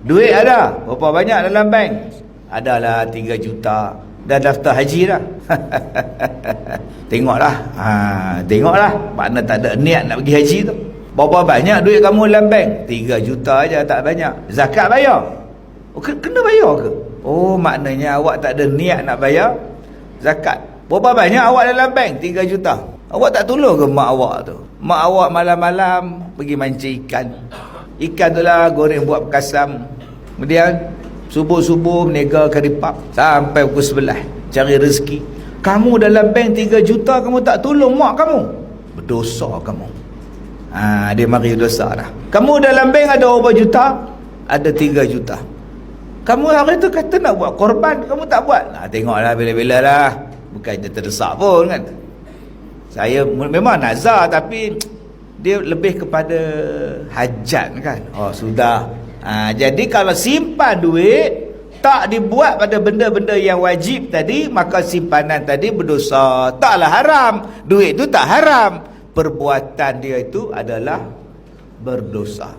Duit ada. Berapa banyak dalam bank? Adalah 3 juta. Dah daftar haji dah. Tengoklah. Tengoklah. Makna tak ada niat nak pergi haji tu. Berapa banyak duit kamu dalam bank? 3 juta aja, tak banyak. Zakat bayar? Kena bayar ke? Oh, maknanya awak tak ada niat nak bayar zakat. Berapa banyak awak dalam bank? 3 juta. Awak tak tolong ke mak awak tu? Mak awak malam-malam pergi mancing ikan. Ikan tu lah goreng buat kasam. Kemudian subuh-subuh menega karipap sampai pukul 11 cari rezeki. Kamu dalam bank 3 juta, kamu tak tolong mak kamu, berdosa kamu. Dia mari dosa dah. Kamu dalam bank ada berapa juta? Ada 3 juta. Kamu hari tu kata nak buat korban, kamu tak buat. Tengoklah bila-bila lah. Bukannya terdesak pun kan. Saya memang nazar, tapi dia lebih kepada hajat kan. Oh sudah. Jadi kalau simpan duit tak dibuat pada benda-benda yang wajib tadi, maka simpanan tadi berdosa. Taklah haram. Duit tu tak haram. Perbuatan dia itu adalah berdosa.